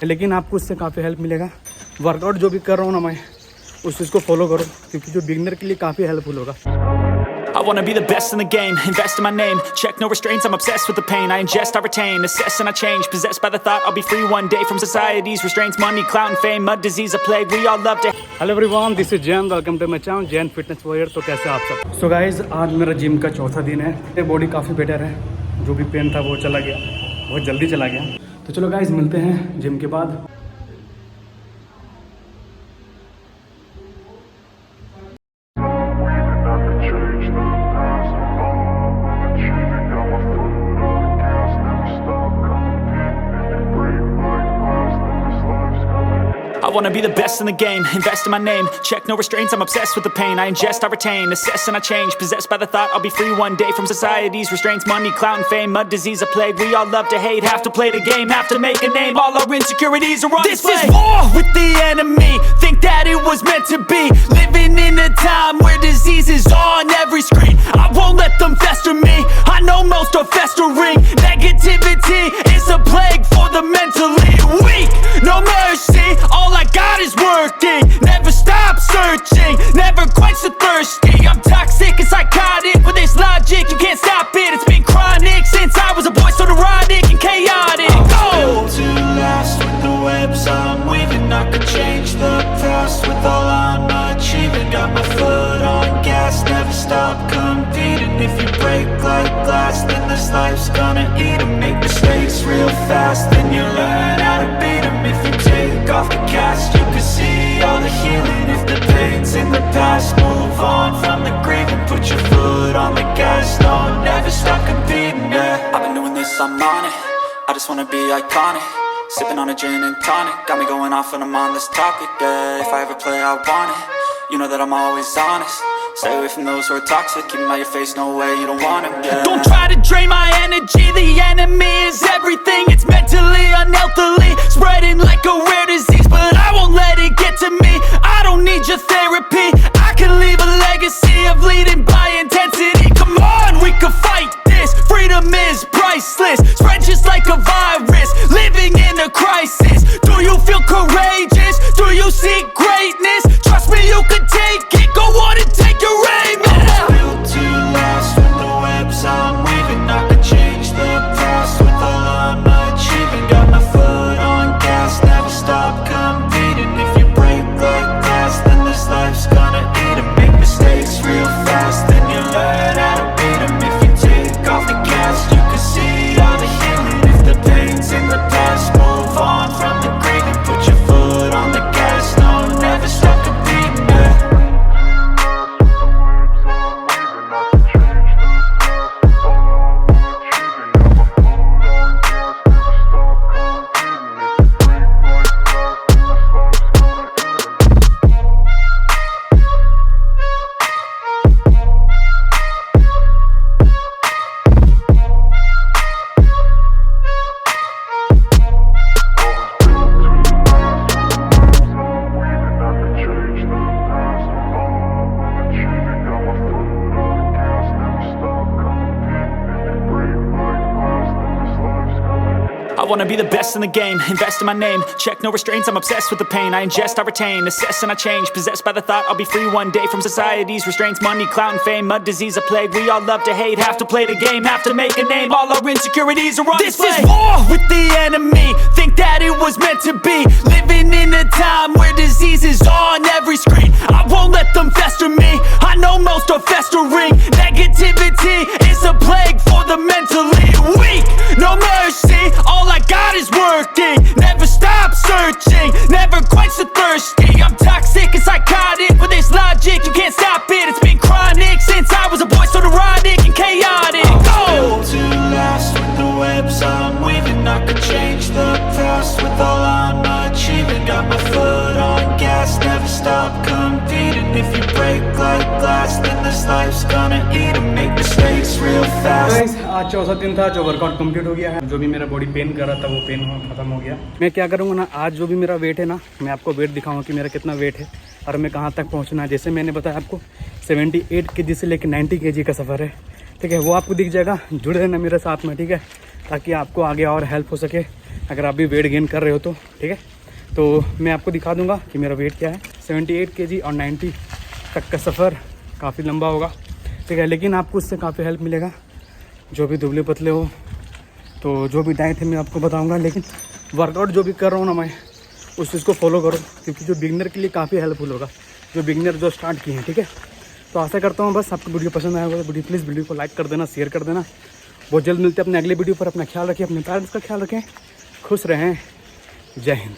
लेकिन आपको उससे काफ़ी हेल्प मिलेगा। वर्कआउट जो भी कर रहा हूँ ना मैं, उस चीज़ को फॉलो करो, क्योंकि जो बिगनर के लिए काफ़ी हेल्पफुल होगा। I wanna be the best in the game, invest in my name, check no restraints, I'm obsessed with the pain, I ingest, I retain, assess and I change, possessed by the thought I'll be free one day from society's restraints, money, clout and fame, mud, disease, a plague, we all love to... hello everyone, this is Jain, welcome to my channel Jain fitness warrior. तो कैसे आप सब? So guys, आज मेरा gym का चौथा दिन है। मेरी बॉडी काफ़ी बेटर है, जो भी पेन था वो चला गया, बहुत जल्दी चला गया। तो चलो गाइज, मिलते हैं जिम के बाद। I wanna be the best in the game, invest in my name, check no restraints, I'm obsessed with the pain, I ingest, I retain, assess and I change, possessed by the thought I'll be free one day from society's restraints, money, clout and fame, mud, disease, a plague, we all love to hate, have to play the game, have to make a name, all our insecurities are on display. This is war with the enemy, think that it was meant to be, living in a time where disease is on every screen, I won't let them fester me, I know most are festering, negativity is a plague for the mentally weak, no mercy, all I got is working, never stop searching, never quench the thirsty, I'm toxic and psychotic, with this logic you can't stop it, it's been chronic since I was a boy, so neurotic and chaotic. I'm built to last with the webs I'm weaving, I could change the past with all I'm achieving, got my foot on gas, never stop competing, if you break like glass then this life's gonna eat 'em, make mistakes real fast then you learn how to beat 'em, if you take off the cast you can see all the healing, if the pain's in the past move on from the grave and put your foot on the gas, no never stop competing, yeah. I've been doing this, I'm on it, I just wanna be iconic, sipping on a gin and tonic, got me going off when I'm on this topic, yeah. If I ever play I want it, you know that I'm always honest, stay away from those who are toxic, keep them out your face, no way, you don't want them, yeah. Don't try to drain my energy, the enemy is everything, it's mentally, unhealthily, spreading like a rare disease, but I won't let it get to me, I don't need your therapy, I can leave a legacy of leading by intensity, come on, we can fight this, freedom is priceless, spread just like a virus, living in a crisis, do you feel courageous, do you seek greatness, trust me you can take it, go on and take your aim, yeah. I'm built to last with the webs I'm weaving, I could change the past with all I'm achieving, got my foot on gas, never stop competing, if you break like glass then this life's gonna eat 'em, make mistakes real fast then you learn how to beat 'em, if you take off the cast you can see all the healing, if the pain's in the past move on from the grave and put your foot on the gas, no never stop competing, yeah. I wanna be the best in the game, invest in my name, check no restraints, I'm obsessed with the pain, I ingest, I retain, assess and I change, possessed by the thought I'll be free one day from society's restraints, money, clout and fame, mud, disease, a plague, we all love to hate, have to play the game, have to make a name, all our insecurities are on display. This is war with the enemy, think that it was meant to be, living in a time where disease is on every screen, I won't let them fester me, I know most are festering, negativity is a plague for the mentally weak, no mercy, all I got is working, never stop searching, never quench the thirsty, I'm toxic and psychotic, with this logic you can't stop it, it's been chronic since I was a boy, so neurotic and chaotic. I'm built to last with the webs I'm weaving, I could change the past with all I'm achieving, got my foot on gas, never stop competing, if you break like glass then this life's gonna eat 'em, make mistakes real fast. Guys, आज चौथा दिन था, जो workout complete हो गया है, जो भी मेरा बॉडी पेन कर रहा था वो पेन खत्म हो गया। मैं क्या करूँगा ना, आज जो भी मेरा वेट है ना, मैं आपको वेट दिखाऊंगा कि मेरा कितना वेट है और मैं कहाँ तक पहुँचना है। जैसे मैंने बताया आपको 78 kg से लेकर 90 kg का सफ़र है, ठीक है, वो आपको दिख जाएगा। जुड़े रहना मेरे साथ में, ठीक है, ताकि आपको आगे और हेल्प हो सके। अगर आप भी वेट गेन कर रहे हो तो, ठीक है। तो मैं आपको दिखा दूंगा कि मेरा वेट क्या है। 78 kg और 90 तक का सफ़र काफ़ी लंबा होगा, ठीक है, लेकिन आपको उससे काफ़ी हेल्प मिलेगा। जो भी दुबले पतले हो तो जो भी डाइट है मैं आपको बताऊँगा, लेकिन वर्कआउट जो भी कर रहा हूँ ना मैं, उस चीज़ को फॉलो करो, क्योंकि जो बिगनर के लिए काफ़ी हेल्पफुल होगा, जो बिगनर जो स्टार्ट किए हैं, ठीक है। तो आशा करता हूँ बस आपको वीडियो पसंद आया होगा तो प्लीज़ वीडियो को लाइक कर देना, शेयर कर देना। बहुत जल्द मिलते हैं अपने अगले वीडियो पर। अपना ख्याल रखें, अपने पेरेंट्स का ख्याल रखें, खुश रहें। जय हिंद।